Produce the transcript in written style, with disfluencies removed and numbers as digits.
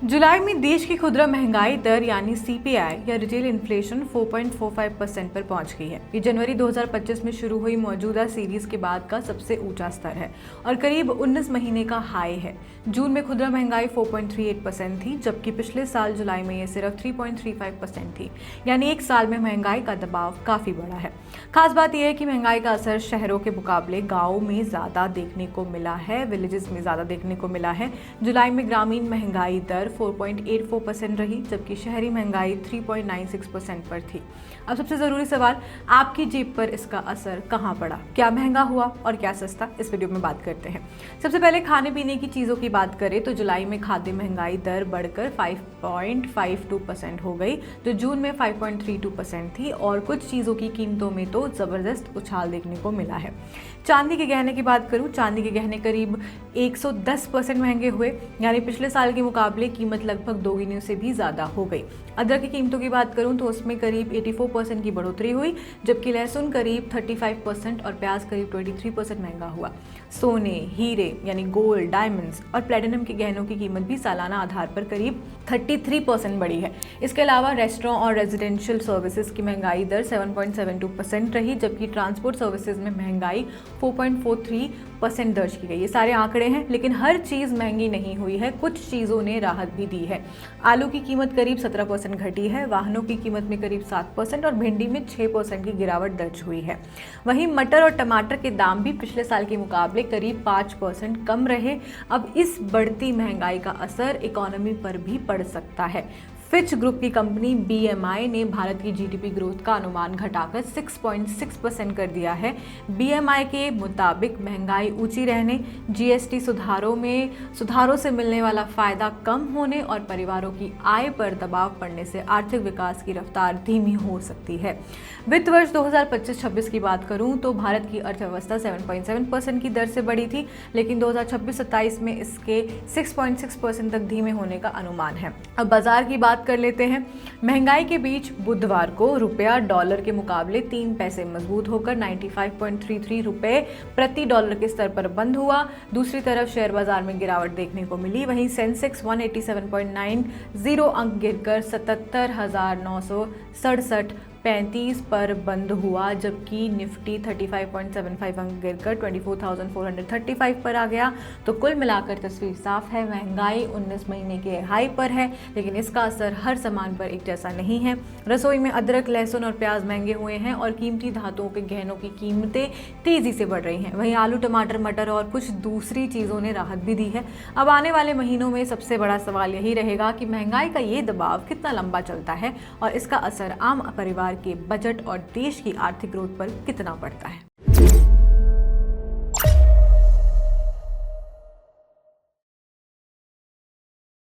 जुलाई में देश की खुदरा महंगाई दर यानी सीपीआई या रिटेल इन्फ्लेशन 4.45% पर पहुंच गई है। ये जनवरी 2025 में शुरू हुई मौजूदा सीरीज के बाद का सबसे ऊंचा स्तर है और करीब 19 महीने का हाई है। जून में खुदरा महंगाई 4.38% थी, जबकि पिछले साल जुलाई में ये सिर्फ 3.35% थी। यानी एक साल में महंगाई का दबाव काफी बड़ा है। खास बात यह है कि महंगाई का असर शहरों के मुकाबले गाँव में ज्यादा देखने को मिला है, विलेजेस में ज्यादा देखने को मिला है। जुलाई में ग्रामीण महंगाई दर 4.84% रही, जबकि शहरी महंगाई 3.96% पर थी। अब सबसे ज़रूरी सवाल, आपकी जेब पर इसका असर कहाँ पड़ा? क्या महंगा हुआ और क्या सस्ता? इस वीडियो में बात करते हैं। सबसे पहले खाने पीने की चीज़ों की बात करें तो जुलाई में खाद्य महंगाई दर बढ़कर 5.52% हो गई, जो जून में 5.32% थी और कुछ चीज़ों की कीमतों में तो ज़बरदस्त उछाल देखने को मिला है। चांदी के गहने की बात करूँ, चांदी के गहने करीब 110% महंगे हुए, यानी पिछले साल के मुकाबले कीमत लगभग दोगुनी से भी ज़्यादा हो गई। अदरक की कीमतों की बात करूं तो उसमें करीब 84% की बढ़ोतरी हुई, जबकि लहसुन करीब 35% और प्याज करीब 23% महंगा हुआ। सोने, हीरे यानी गोल्ड, डायमंड्स और प्लेटिनम के गहनों की कीमत भी सालाना आधार पर करीब 33% बढ़ी है। इसके अलावा रेस्टोरेंट और रेजिडेंशियल सर्विसेज की महंगाई दर 7.72% रही, जबकि ट्रांसपोर्ट सर्विसेज में महंगाई 4.43% दर्ज की गई। ये सारे आंकड़े हैं, लेकिन हर चीज़ महंगी नहीं हुई है, कुछ चीज़ों ने राहत भी दी है। आलू की कीमत करीब 17% घटी है, वाहनों की कीमत में करीब 7% और भिंडी में 6% की गिरावट दर्ज हुई है। वहीं मटर और टमाटर के दाम भी पिछले साल के मुकाबले करीब 5% कम रहे। अब इस बढ़ती महंगाई का असर इकोनॉमी पर भी पड़ सकता है। फिच ग्रुप की कंपनी बीएमआई ने भारत की जीडीपी ग्रोथ का अनुमान घटाकर 6.6% कर दिया है। बीएमआई के मुताबिक महंगाई ऊंची रहने, जीएसटी सुधारों से मिलने वाला फायदा कम होने और परिवारों की आय पर दबाव पड़ने से आर्थिक विकास की रफ्तार धीमी हो सकती है। वित्त वर्ष 2025-26 की बात करूं तो भारत की अर्थव्यवस्था 7.7% की दर से बढ़ी थी, लेकिन 2026-27 में इसके 6.6% तक धीमे होने का अनुमान है। अब बाजार की बात कर लेते हैं। महंगाई के बीच बुधवार को रुपया डॉलर के मुकाबले 3 पैसे मजबूत होकर 95.33 रुपए प्रति डॉलर के स्तर पर बंद हुआ। दूसरी तरफ शेयर बाजार में गिरावट देखने को मिली। वहीं सेंसेक्स 187.90 अंक गिरकर 77,967.35 पर बंद हुआ, जबकि निफ्टी 35.75 अंक गिरकर 24,435 पर आ गया। तो कुल मिलाकर तस्वीर साफ है, महंगाई 19 महीने के हाई पर है, लेकिन इसका असर हर सामान पर एक जैसा नहीं है। रसोई में अदरक, लहसुन और प्याज महंगे हुए हैं और कीमती धातुओं के गहनों की कीमतें तेजी से बढ़ रही हैं। वहीं आलू, टमाटर, मटर और कुछ दूसरी चीज़ों ने राहत भी दी है। अब आने वाले महीनों में सबसे बड़ा सवाल यही रहेगा कि महंगाई का ये दबाव कितना लंबा चलता है और इसका असर आम परिवार के बजट और देश की आर्थिक ग्रोथ पर कितना पड़ता है।